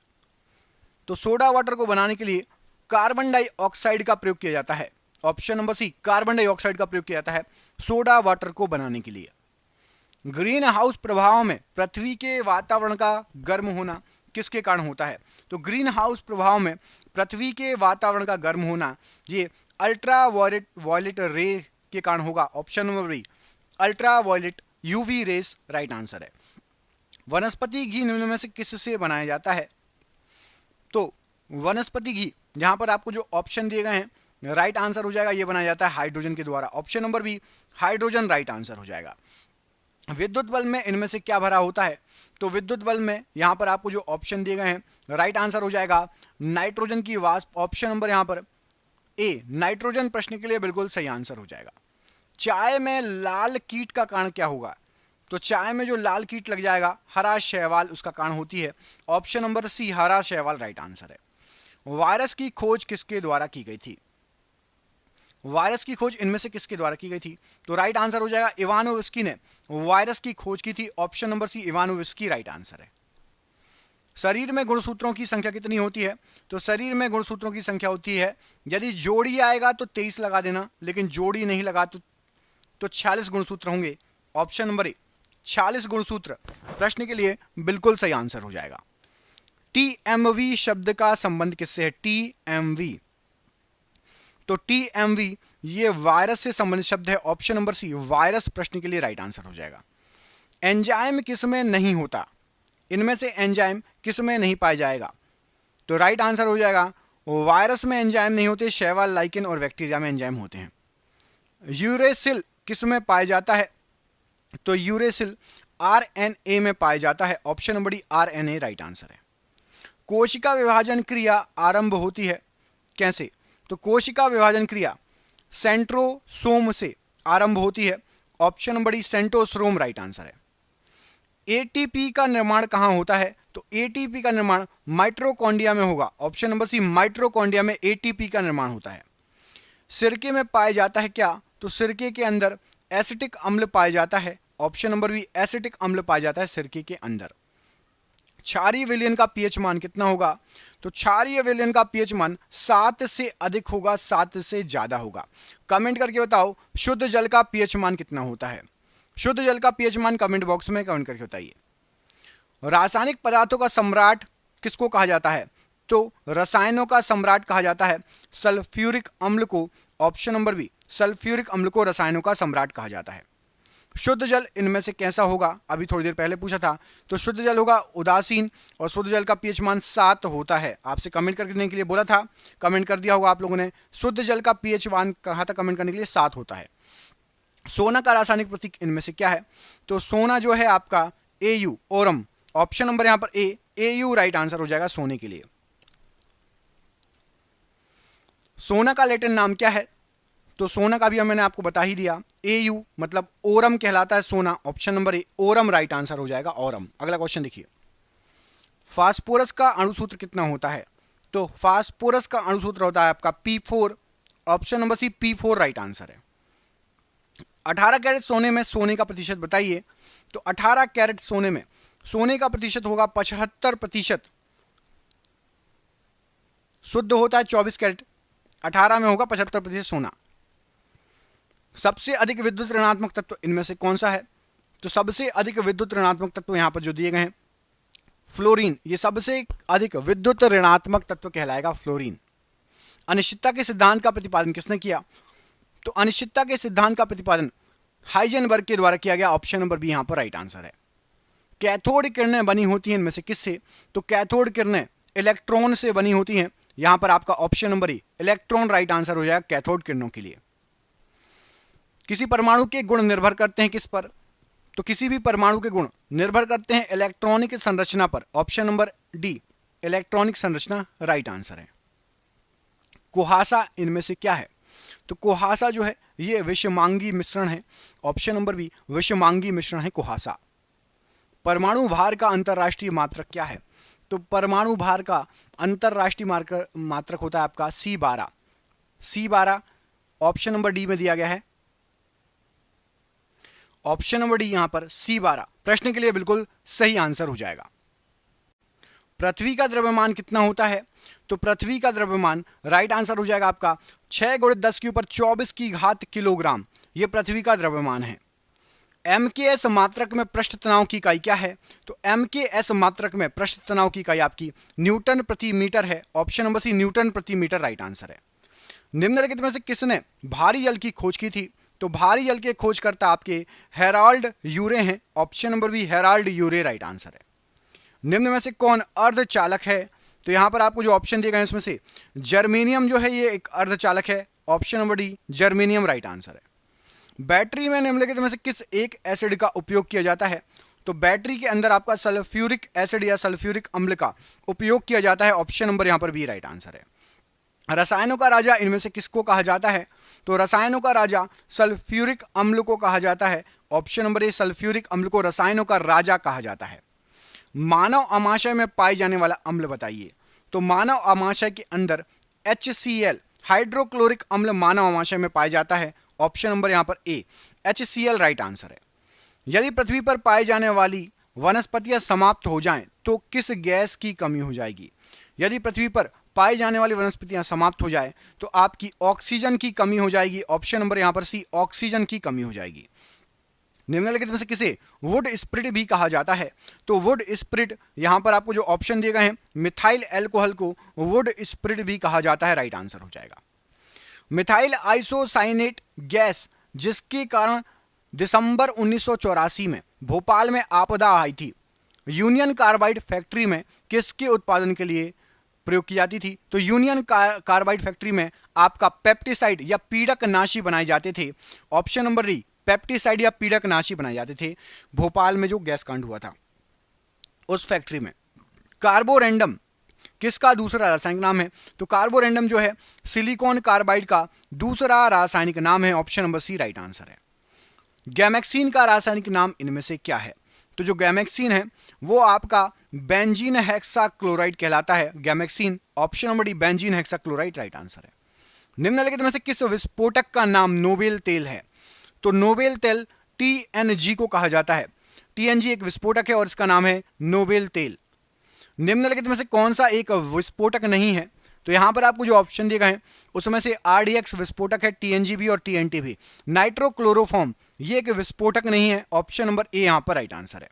S1: तो सोडा वाटर को बनाने के लिए कार्बन डाइऑक्साइड का प्रयोग किया जाता है। Option number C, carbon dioxide का प्रयोग किया जाता है सोडा वाटर को बनाने के लिए। ग्रीन हाउस प्रभाव में पृथ्वी के वातावरण का गर्म होना किसके कारण होता है? तो ग्रीन हाउस प्रभाव में पृथ्वी के वातावरण का गर्म होना ये अल्ट्रा वायलेट रे के कारण होगा। Option number B, ultraviolet UV rays right answer है। वनस्पति घी निम्न में से किससे बनाया जाता है? तो वनस्पति घी, जहां पर आपको जो ऑप्शन दिए गए हैं राइट आंसर हो जाएगा, ये बनाया जाता है हाइड्रोजन के द्वारा। Option number B, hydrogen right answer हो जाएगा। विद्युत बल्ब में इनमें से क्या भरा होता है? तो विद्युत बल्ब में यहां पर आपको जो ऑप्शन दिए गए हैं राइट आंसर हो जाएगा नाइट्रोजन की वाष्प। ऑप्शन नंबर यहां पर ए, नाइट्रोजन प्रश्न के लिए बिल्कुल सही आंसर हो जाएगा। चाय में लाल कीट का कारण क्या होगा? तो चाय में जो लाल कीट लग जाएगा, हरा शैवाल उसका कारण होती है। ऑप्शन नंबर सी, हरा शैवाल राइट आंसर है। वायरस की खोज किसके द्वारा की गई थी? वायरस की खोज इनमें से किसके द्वारा की गई थी? तो राइट आंसर हो जाएगा इवानोविस्की ने वायरस की खोज की थी। Option number C, Ivanovsky right answer है। शरीर में गुणसूत्रों की संख्या कितनी होती है? तो शरीर में गुणसूत्रों की संख्या होती है, यदि जोड़ी आएगा तो 23 लगा देना, लेकिन जोड़ी नहीं लगा तो 46 गुणसूत्र होंगे। ऑप्शन नंबर ए, 46 गुणसूत्र प्रश्न के लिए बिल्कुल सही आंसर हो जाएगा। TMV शब्द का संबंध किससे है? TMV, तो TMV ये वायरस से संबंधित शब्द है। ऑप्शन नंबर सी, वायरस प्रश्न के लिए राइट आंसर हो जाएगा। एंजाइम किसमें नहीं होता? इनमें से एंजाइम किसमें नहीं पाया जाएगा? तो राइट आंसर हो जाएगा वायरस में एंजाइम नहीं होते, शैवाल, लाइकेन और बैक्टीरिया में एंजाइम होते हैं। यूरेसिल किसमें पाया जाता है? तो यूरेसिल RNA में पाया जाता है। Option number D, RNA right answer है। कोशिका विभाजन क्रिया आरंभ होती है कैसे? तो कोशिका विभाजन क्रिया सेंट्रोसोम से आरंभ होती है। Option number D, centrosome right answer है। ATP का निर्माण कहां होता है? तो ATP का निर्माण माइटोकॉन्ड्रिया में होगा। ऑप्शन नंबर सी, माइटोकॉन्ड्रिया में ATP का निर्माण होता है। सिरके में पाया जाता है क्या? तो सिरके के अंदर एसिटिक अम्ल पाया जाता है। ऑप्शन नंबर बी, एसिटिक अम्ल पाया जाता है सिरके के अंदर। क्षारीय विलयन का पीएच मान कितना होगा? तो क्षारीय विलयन का पीएच मान 7 से अधिक होगा, 7 से ज्यादा होगा। कमेंट करके बताओ शुद्ध जल का पीएच मान कितना होता है? शुद्ध जल का पीएच मान कमेंट बॉक्स में कमेंट करके बताइए। रासायनिक पदार्थों का सम्राट किसको कहा जाता है? तो रसायनों का सम्राट कहा जाता है सल्फ्यूरिक अम्ल को। ऑप्शन नंबर बी, सल्फ्यूरिक अम्ल को रसायनों का सम्राट कहा जाता है। शुद्ध जल इनमें से कैसा होगा? अभी थोड़ी देर पहले पूछा था। तो शुद्ध जल होगा उदासीन और शुद्ध जल का पीएच मान 7 होता है। आपसे कमेंट करने के लिए बोला था, कमेंट कर दिया होगा आप लोगों ने। शुद्ध जल का पीएच मान कहा था कमेंट करने के लिए 7 होता है। सोना का रासायनिक प्रतीक इनमें से क्या है? तो सोना जो है आपका Au, ओरम। ऑप्शन नंबर यहां पर ए, Au राइट आंसर हो जाएगा सोने के लिए। सोना का लैटिन नाम क्या है? तो सोना का भी मैंने आपको बता ही दिया, Au मतलब ओरम कहलाता है सोना। ऑप्शन नंबर ए, ओरम राइट आंसर हो जाएगा, ओरम। अगला क्वेश्चन देखिए, फास्फोरस का अणुसूत्र कितना होता है? तो फास्फोरस का अणुसूत्र होता है आपका P4। Option number C, P4 right answer है। 18 कैरेट सोने में सोने का प्रतिशत बताइए। तो 18 कैरेट सोने में सोने का प्रतिशत होगा 75%। शुद्ध होता है 24 कैरेट, 18 में होगा 75% सोना। सबसे अधिक विद्युत ऋणात्मक तत्व इनमें से कौन सा है? तो सबसे अधिक विद्युत ऋणात्मक तत्व यहां पर जो दिए गए हैं फ्लोरीन, ये सबसे अधिक विद्युत ऋणात्मक तत्व कहलाएगा फ्लोरीन। अनिश्चितता के सिद्धांत का प्रतिपादन किसने किया? तो अनिश्चितता के सिद्धांत का प्रतिपादन हाइजेनबर्ग के द्वारा किया गया। ऑप्शन नंबर बी यहां पर राइट आंसर है। कैथोड किरणें बनी होती हैं इनमें से किससे? तो कैथोड किरणें इलेक्ट्रॉन से बनी होती हैं। यहां पर आपका ऑप्शन नंबर ई इलेक्ट्रॉन राइट आंसर हो जाएगा कैथोड किरणों के लिए। किसी परमाणु के गुण निर्भर करते हैं किस पर? तो किसी भी परमाणु के गुण निर्भर करते हैं इलेक्ट्रॉनिक संरचना पर। ऑप्शन नंबर डी इलेक्ट्रॉनिक संरचना राइट आंसर है। कुहासा इनमें से क्या है? तो कुहासा जो है ये विषमांगी मिश्रण है। ऑप्शन नंबर बी विषमांगी मिश्रण है कुहासा। परमाणु भार का अंतरराष्ट्रीय मात्रक क्या है? तो परमाणु भार का अंतरराष्ट्रीय मात्रक होता है आपका C12। C12 option number D में दिया गया है। ऑप्शन नंबर डी यहां पर C12 प्रश्न के लिए बिल्कुल सही आंसर हो जाएगा। पृथ्वी का द्रव्यमान कितना होता है? तो पृथ्वी का द्रव्यमान राइट आंसर हो जाएगा आपका 6 × 10⁻24 की घात किलोग्राम। यह पृथ्वी का द्रव्यमान है। MKS मात्रक में पृष्ठ तनाव की इकाई क्या है? तो MKS मात्रक में पृष्ठ तनाव की इकाई आपकी न्यूटन प्रति मीटर है। ऑप्शन नंबर सी न्यूटन प्रति मीटर राइट आंसर है। निम्नलिखित में से किसने भारी जल की खोज की थी? तो भारी जल के खोजकर्ता आपके हेराल्ड यूरे हैं। ऑप्शन नंबर बी हेराल्ड यूरे राइट आंसर है। निम्न में से कौन अर्धचालक है? तो यहां पर आपको जो ऑप्शन दिए गए हैं उसमें से जर्मेनियम जो है ये एक अर्धचालक है। Option number D germanium right answer है। बैटरी में निम्नलिखित में से किस एक एसिड का उपयोग किया जाता है? तो बैटरी के अंदर आपका सल्फ्यूरिक एसिड या सल्फ्यूरिक अम्ल का उपयोग किया जाता है। ऑप्शन नंबर यहां पर बी राइट आंसर है। रसायनों का राजा इनमें से किसको कहा जाता है? तो रसायनों का राजा सल्फ्यूरिक अम्ल को कहा जाता है। ऑप्शन नंबर ए सल्फ्यूरिक अम्ल को रसायनों का राजा कहा जाता है। मानव अमाशय में पाए जाने वाला अम्ल बताइए। तो मानव अमाशय के अंदर HCl हाइड्रोक्लोरिक अम्ल मानव अमाशय में पाया जाता है। ऑप्शन नंबर यहां पर ए HCl राइट आंसर है। यदि पृथ्वी पर पाई जाने वाली वनस्पतियां समाप्त हो जाएं तो किस गैस की कमी हो जाएगी? यदि पृथ्वी पर पाई जाने वाली वनस्पतियां समाप्त हो जाए तो आपकी ऑक्सीजन की कमी हो जाएगी। ऑप्शन नंबर यहां पर सी ऑक्सीजन की कमी हो जाएगी। निम्नलिखित में से किसे वुड स्प्रिट भी कहा जाता है? तो वुड स्प्रिट यहां पर आपको जो ऑप्शन दिए गए हैं मिथाइल एल्कोहल को वुड स्प्रिट भी कहा जाता है राइट आंसर हो जाएगा। मिथाइल आइसोसाइनेट गैस जिसके कारण दिसंबर 1984 में भोपाल में आपदा आई थी, यूनियन कार्बाइड फैक्ट्री में किसके उत्पादन के लिए प्रयोग की जाती थी? तो यूनियन कार्बाइड फैक्ट्री में आपका पेप्टिसाइड या पीड़कनाशी बनाए जाते थे। ऑप्शन नंबर डी पेप्टिसाइड या पीड़कनाशी बनाए जाते थे भोपाल में जो गैस कांड हुआ था उस फैक्ट्री में। कार्बोरेंडम किसका दूसरा रासायनिक नाम है? तो कार्बोरेंडम जो है सिलिकॉन कार्बाइड का दूसरा रासायनिक नाम है। Option number C right answer है। गैमेक्सीन का रासायनिक नाम इनमें से क्या है? तो जो गैमेक्सीन है वो आपका बेंजीन हेक्साक्लोराइड कहलाता है। Gammexane option number D benzene hexachloride right answer है। निम्नलिखित में से किस विस्फोटक का नाम नोबेल तेल है? तो नोबेल तेल TNG को कहा जाता है। TNG एक विस्फोटक है और इसका नाम है नोबेल तेल। निम्नलिखित में से कौन सा एक विस्फोटक नहीं है? तो यहां पर आपको जो ऑप्शन दिए गए हैं उसमें से RDX विस्फोटक है, TNG भी और TNT भी। नाइट्रोक्लोरोफॉर्म ये एक विस्फोटक नहीं है। ऑप्शन नंबर ए यहां पर राइट आंसर है।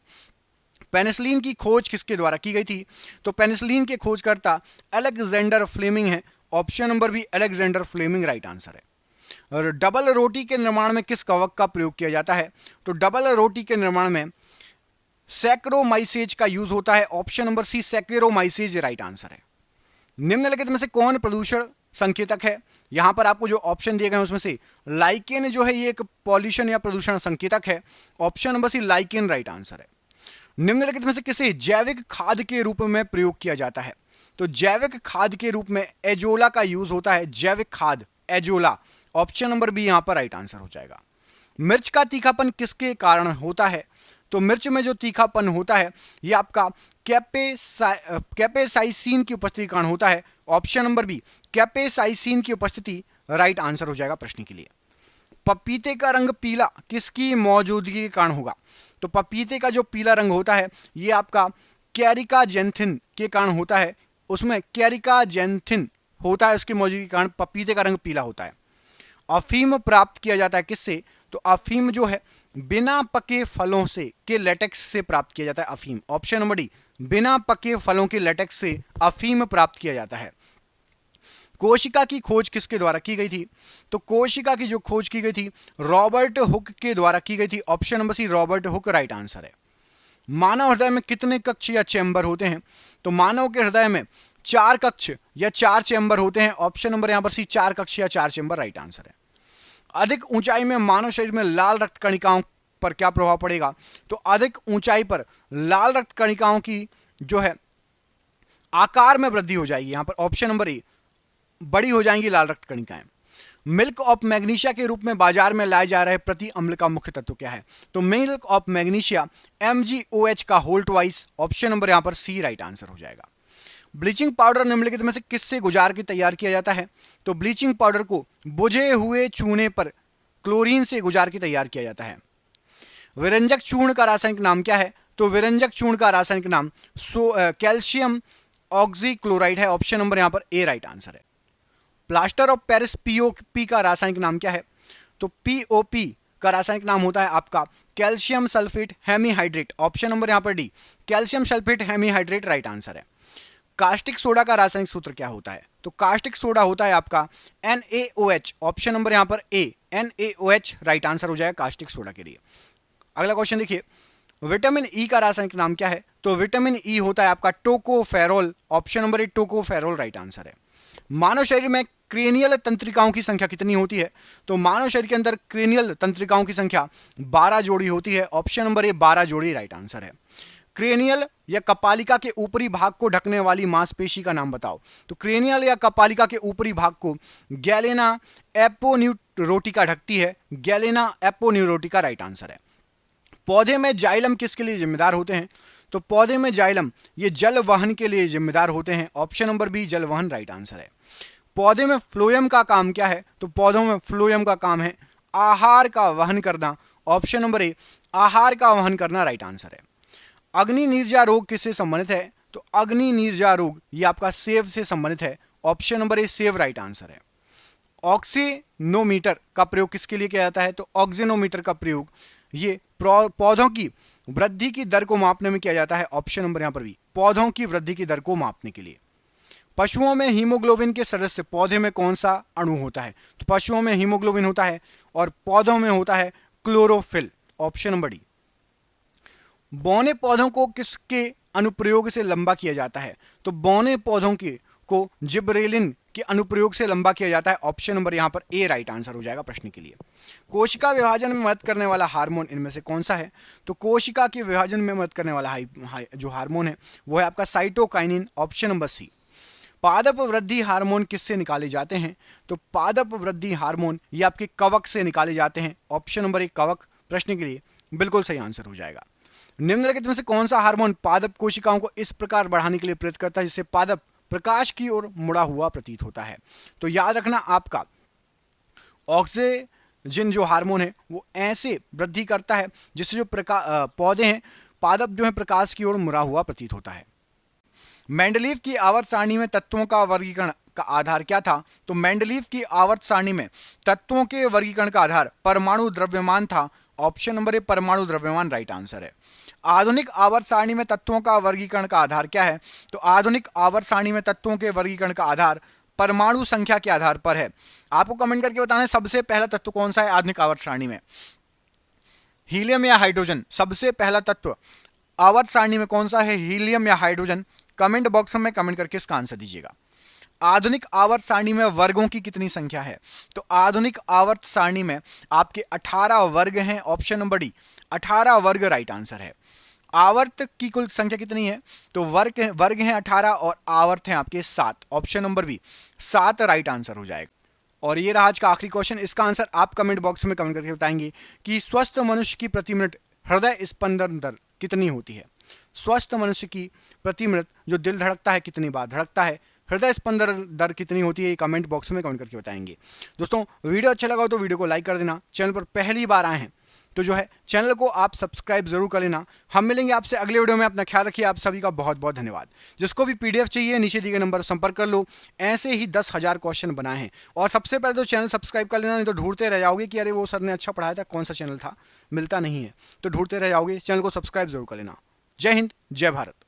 S1: पेनिसिलिन की खोज किसके द्वारा की गई थी? तो पेनिसिलिन के खोजकर्ता अलेक्जेंडर फ्लेमिंग है। Option number B Alexander Fleming right answer है। और डबल रोटी के निर्माण में किस कवक का प्रयोग किया जाता है? तो डबल रोटी के निर्माण में सैक्रोमाइसेज का यूज होता है। Option number C Saccharomyces right answer है। निम्नलिखित में से कौन प्रदूषण संकेतक है? यहां पर आपको जो ऑप्शन दिए गए हैं उसमें से लाइकेन जो है ये एक पॉल्यूशन या प्रदूषण संकेतक है। Option number C lichen right answer है। निम्नलिखित में से किसे जैविक खाद के रूप में प्रयोग किया जाता है? तो जैविक खाद के रूप में एजोला का यूज होता है। जैविक खाद एजोला ऑप्शन नंबर बी यहां पर राइट आंसर हो जाएगा। मिर्च का तीखापन किसके कारण होता है? तो मिर्च में जो तीखापन होता है ये आपका कैपेसाइसिन की उपस्थिति के कारण होता है। ऑप्शन नंबर बी कैपेसाइसिन की उपस्थिति राइट आंसर हो जाएगा प्रश्न के लिए। पपीते का रंग पीला किसकी मौजूदगी के कारण होगा? तो पपीते का जो पीला रंग होता है ये आपका कैरिकाजेंथिन के कारण होता है। उसमें कैरिकाजेंथिन होता है, उसकी मौजूदगी के कारण पपीते का रंग पीला होता है। अफीम प्राप्त किया जाता है किससे? तो अफीम जो है बिना पके फलों से के लेटेक्स से प्राप्त किया जाता है अफीम। ऑप्शन नंबर डी, बिना पके फलों के लेटेक्स से अफीम प्राप्त किया जाता है। कोशिका की खोज किसके द्वारा की गई थी? तो कोशिका की जो खोज की गई थी रॉबर्ट हुक के द्वारा की गई थी। Option number C, Robert Hooke right answer है। मानव हृदय में कितने कक्ष या चैम्बर होते हैं? तो मानव के हृदय में 4 कक्ष या 4 चैम्बर होते हैं। ऑप्शन नंबर यहां पर सी, 4 कक्ष या 4 चैम्बर राइट आंसर है। अधिक ऊंचाई में मानव शरीर में लाल रक्त कणिकाओं पर क्या प्रभाव पड़ेगा? तो अधिक ऊंचाई पर लाल रक्त कणिकाओं की जो है आकार में वृद्धि हो जाएगी। यहां पर ऑप्शन नंबर ए, बड़ी हो जाएंगी लाल रक्त कणिकाएं। मिल्क ऑफ मैग्नीशिया के रूप में बाजार में लाए जा रहे प्रति अम्ल का मुख्य तत्व क्या है? तो मिल्क ऑफ मैग्नीशिया MgOH का होल ट्वाइस। ऑप्शन नंबर यहां पर सी राइट आंसर हो जाएगा। ब्लीचिंग पाउडर निम्नलिखित में से किससे गुजार के तैयार किया जाता है? तो ब्लीचिंग पाउडर को बुझे हुए चूने पर क्लोरीन से गुजार के तैयार किया जाता है। विरंजक चूर्ण का रासायनिक नाम क्या है? तो विरंजक चूर्ण का रासायनिक नाम कैल्शियम ऑक्सीक्लोराइड है। ऑप्शन नंबर यहां पर ए राइट आंसर है। प्लास्टर ऑफ पेरिस POP का रासायनिक नाम क्या है? तो POP का रासायनिक नाम होता है आपका calcium sulphate hemihydrate. Option number यहां पर D, calcium sulphate hemihydrate right answer है। कास्टिक सोडा का रासायनिक सूत्र क्या होता है? तो कास्टिक सोडा होता है आपका NaOH। ऑप्शन नंबर यहां पर ए, NaOH राइट आंसर हो जाएगा कास्टिक सोडा के लिए। अगला क्वेश्चन देखिए, विटामिन ई का रासायनिक नाम क्या है? तो विटामिन ई होता है आपका टोकोफेरोल। ऑप्शन नंबर ए, टोकोफेरोल राइट आंसर है। मानव शरीर में क्रेनियल तंत्रिकाओं की संख्या कितनी होती है? तो मानव शरीर के अंदर क्रेनियल तंत्रिकाओं की संख्या 12 जोड़ी होती है। ऑप्शन नंबर ए, 12 जोड़ी राइट आंसर है। क्रेनियल या कपालिका के ऊपरी भाग को ढकने वाली मांसपेशी का नाम बताओ। तो क्रेनियल या कपालिका के ऊपरी भाग को गैलेना एपोन्यूरोटिका ढकती है। गैलेना एपोन्यूरोटिका राइट आंसर है। पौधे में जाइलम किसके लिए जिम्मेदार होते हैं? तो पौधे में जाइलम ये जल वहन के लिए जिम्मेदार होते हैं। ऑप्शन नंबर बी, जल वहन राइट आंसर है। पौधे में फ्लोएम का काम क्या है? तो पौधों में फ्लोएम का काम है आहार का वहन करना। ऑप्शन नंबर ए, आहार का वहन करना राइट आंसर है। अग्नि नीरजा रोग किससे संबंधित है? तो अग्नि नीरजा रोग ये आपका सेव से संबंधित है। ऑप्शन नंबर ए, सेव राइट आंसर है। ऑक्सीनोमीटर का प्रयोग किसके लिए किया जाता है? तो ऑक्सीनोमीटर का प्रयोग ये पौधों की वृद्धि की दर को मापने में किया जाता है। ऑप्शन नंबर यहां पर भी, पौधों की वृद्धि की दर को मापने के लिए। पशुओं में हीमोग्लोबिन के सदस्य पौधे में कौन सा अणु होता है? तो पशुओं में हीमोग्लोबिन होता है और पौधों में होता है क्लोरोफिल। Option number D. बौने पौधों को किसके अनुप्रयोग से लंबा किया जाता है? तो बौने पौधों को जिब्रेलिन के अनुप्रयोग से लंबा किया जाता है। ऑप्शन नंबर यहां पर ए राइट आंसर हो जाएगा प्रश्न के लिए। कोशिका विभाजन में मदद करने वाला हार्मोन इनमें से कौन सा है? तो कोशिका के विभाजन में मदद करने वाला जो हार्मोन है वो है आपका साइटोकाइनिन। ऑप्शन नंबर सी। पादप वृद्धि हार्मोन किससे निकाले जाते हैं? तो पादप वृद्धि हार्मोन ये आपके कवक से निकाले जाते हैं। ऑप्शन नंबर ए, कवक प्रश्न के लिए बिल्कुल सही आंसर हो जाएगा। निम्नलिखित में से कौन सा हार्मोन पादप कोशिकाओं को इस प्रकार बढ़ाने के लिए प्रेरित करता है जिससे पादप प्रकाश की ओर मुड़ा हुआ प्रतीत होता है? तो याद रखना आपका ऑक्सीजन जो हार्मोन है वो ऐसे वृद्धि करता है जिससे जो पौधे हैं पादप जो है प्रकाश की ओर मुड़ा हुआ प्रतीत होता है। मेंडलीव की आवर्त सारणी में तत्वों का वर्गीकरण का आधार क्या था? तो मेंडलीव की आवर्त सारणी में तत्वों के वर्गीकरण का आधार परमाणु द्रव्यमान था। ऑप्शन नंबर ए, परमाणु द्रव्यमान राइट आंसर है। आधुनिक आवर्त सारणी में तत्वों का वर्गीकरण का आधार क्या है? तो आधुनिक आवर्त सारणी में तत्वों के वर्गीकरण का आधार परमाणु संख्या के आधार पर है। आपको कमेंट करके बताना है सबसे पहला तत्व कौन सा है आधुनिक आवर्त सारणी में, हीलियम या हाइड्रोजन? सबसे पहला तत्व आवर्त सारणी में कौन सा है, हीलियम या हाइड्रोजन? कमेंट बॉक्स में कमेंट करके इसका आंसर दीजिएगा। आधुनिक आवर्त सारणी में वर्गों की कितनी संख्या है? तो आधुनिक आवर्त सारणी में आपके 18 वर्ग हैं। ऑप्शन नंबर डी, 18 वर्ग राइट आंसर है। आवर्त की कुल संख्या कितनी है? तो वर्ग हैं 18 और आवर्त हैं आपके 7। Option number B, 7 right answer हो जाएगा। और ये रहा आज का आखिरी क्वेश्चन। इसका आंसर आप कमेंट बॉक्स में कमेंट करके बताएंगे कि स्वस्थ मनुष्य की प्रति मिनट हृदय स्पंदन दर कितनी होती है? स्वस्थ मनुष्य की प्रति मिनट जो दिल धड़कता है कितनी बार धड़कता है, हृदय स्पंदन दर कितनी होती है, ये कमेंट बॉक्स में कमेंट करके बताएंगे। दोस्तों वीडियो अच्छा लगा हो तो वीडियो को लाइक कर देना। चैनल पर पहली बार आए हैं तो जो है चैनल को आप सब्सक्राइब जरूर कर लेना। हम मिलेंगे आपसे अगले वीडियो में। अपना ख्याल रखिए। आप सभी का बहुत बहुत धन्यवाद। जिसको भी पीडीएफ चाहिए नीचे दिए गए नंबर पर संपर्क कर लो। ऐसे ही 10,000 क्वेश्चन बनाए हैं। और सबसे पहले तो चैनल सब्सक्राइब कर लेना, नहीं तो ढूंढते रह जाओगे कि अरे वो सर ने अच्छा पढ़ाया था, कौन सा चैनल था, मिलता नहीं है, तो ढूंढते रह जाओगे। चैनल को सब्सक्राइब जरूर कर लेना। जय हिंद, जय भारत।